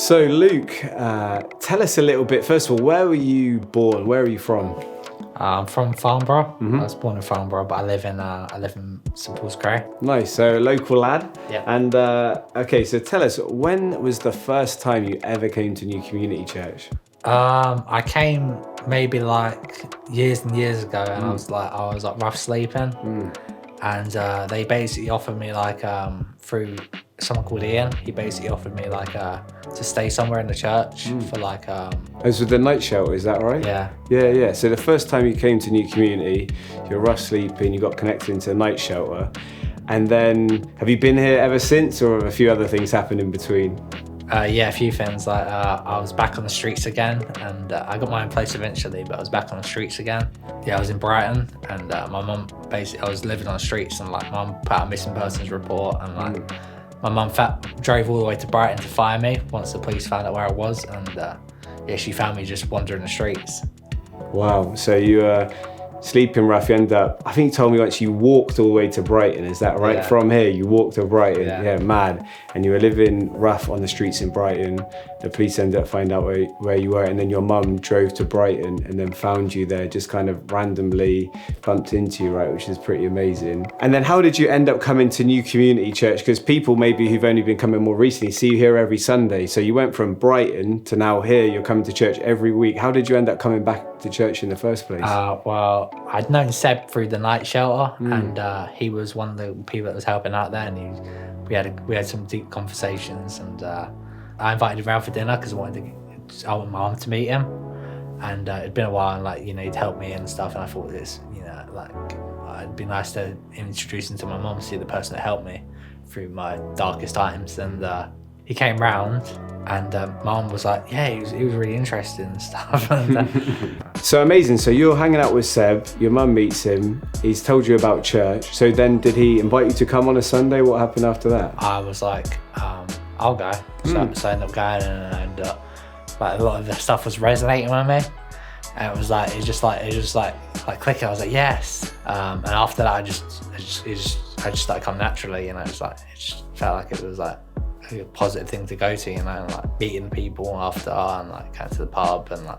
So Luke, tell us a little bit. First of all, where were you born? Where are you from? I'm from Farnborough. I was born in Farnborough, but I live in St Paul's Cray. Nice. So local lad. Yeah. And okay, so tell us, when was the first time you ever came to New Community Church? I came maybe like years and years ago, and I was like rough sleeping, and they basically offered me like through someone called Ian. He basically offered me like to stay somewhere in the church for like It was with the night shelter, is that right? yeah. Yeah. So the first time you came to New Community, you're rough sleeping, you got connected into a night shelter. And then, have you been here ever since, or have a few other things happened in between? Yeah, a few things. Like I was back on the streets again, and I got my own place eventually, but I was back on the streets again. Yeah, I was in Brighton, and my mum basically, I was living on the streets, and like mum put out a missing persons report, and like my mum drove all the way to Brighton to find me once the police found out where I was, and yeah, she found me just wandering the streets. Wow. So you sleeping rough, you end up, I think you told me once you walked all the way to Brighton, is that right? Yeah. From here, you walked to Brighton. Yeah. Mad. And you were living rough on the streets in Brighton. The police ended up finding out where you were, and then your mum drove to Brighton and then found you there, just kind of randomly bumped into you, right? Which is pretty amazing. And then how did you end up coming to New Community Church? Because people maybe who've only been coming more recently see you here every Sunday. So you went from Brighton to now here, you're coming to church every week. How did you end up coming back to church in the first place? Well, I'd known Seb through the night shelter, and he was one of the people that was helping out there, and we had some deep conversations, and I invited him around for dinner because I wanted my mum to meet him, and it'd been a while, and like he'd helped me and stuff, and I thought this, it'd be nice to introduce him to my mum, see the person that helped me through my darkest times, and he came round. And mum was like, yeah, he was really interested and stuff. And, So amazing. So you're hanging out with Seb, your mum meets him, he's told you about church. So then did he invite you to come on a Sunday? What happened after that? I was like, I'll go. So I ended up going, and like a lot of the stuff was resonating with me. And it was just like clicking. I was like, yes. And after that, I just started coming naturally. It just felt like it was like a positive thing to go to, and like meeting people after, and like going to the pub and like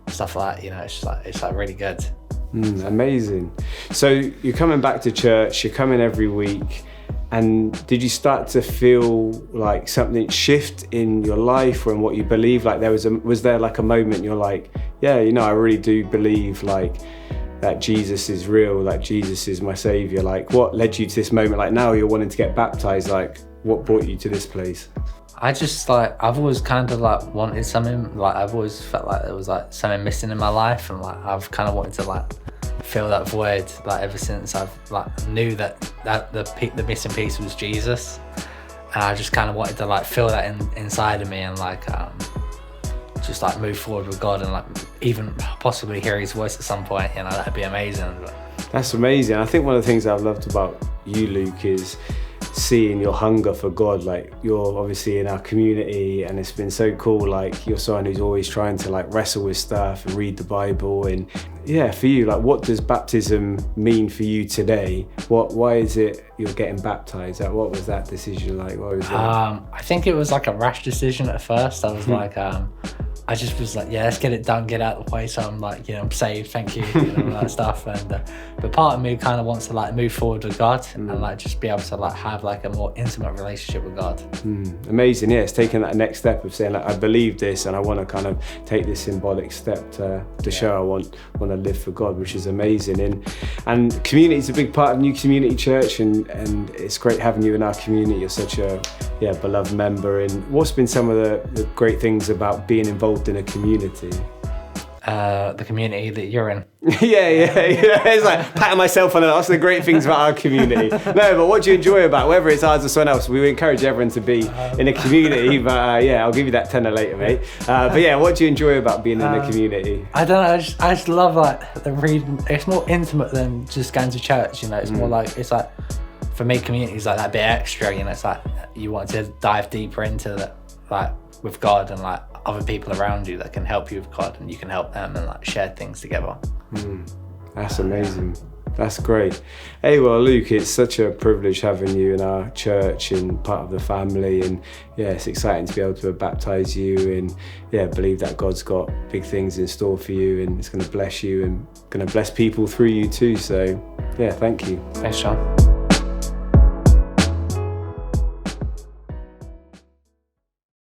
stuff like that. It's really good. Amazing. So you're coming back to church, you're coming every week, and did you start to feel like something shift in your life or in what you believe? Like was there like a moment you're like, yeah, I really do believe like that Jesus is real, like Jesus is my savior. Like what led you to this moment? Like now you're wanting to get baptized, like what brought you to this place? I just I've always kind of like wanted something, like I've always felt like there was like something missing in my life, and like I've kind of wanted to like fill that void, like ever since I've like knew that the missing piece was Jesus, and I just kind of wanted to like fill that inside of me, and like just like move forward with God, and like even possibly hear his voice at some point, that'd be amazing. That's amazing. I think one of the things I've loved about you, Luke, is seeing your hunger for God. Like you're obviously in our community, and it's been so cool. Like you're someone who's always trying to like wrestle with stuff and read the Bible. And yeah, for you, like what does baptism mean for you today? Why is it you're getting baptized? Like, what was that decision like? What was it? I think it was like a rash decision at first. I was like, I just was like, yeah, let's get it done, get out of the way. So I'm like, I'm saved, thank you, all that stuff. And but part of me kind of wants to like move forward with God and like just be able to like have like a more intimate relationship with God. Amazing, yeah. It's taking that next step of saying like, I believe this, and I want to kind of take this symbolic step to show I want to live for God, which is amazing. And community is a big part of New Community Church, and it's great having you in our community. You're such a beloved member. And what's been some of the great things about being involved in a community? The community that you're in. Yeah. It's like patting myself on the that's the great things about our community. No, but what do you enjoy about whether it's ours or someone else? We encourage everyone to be in a community, but I'll give you that tenner later, mate. But yeah, what do you enjoy about being in a community? I don't know, I just love like the reading. It's more intimate than just going to church, it's more like, it's like, for me, community is like that bit extra, it's like you want to dive deeper into that, like with God, and like other people around you that can help you with God, and you can help them, and like share things together. That's amazing. That's great. Hey, well, Luke, it's such a privilege having you in our church and part of the family. And yeah, it's exciting to be able to baptize you and yeah, believe that God's got big things in store for you and it's going to bless you and going to bless people through you too. So yeah, thank you. Thanks, John.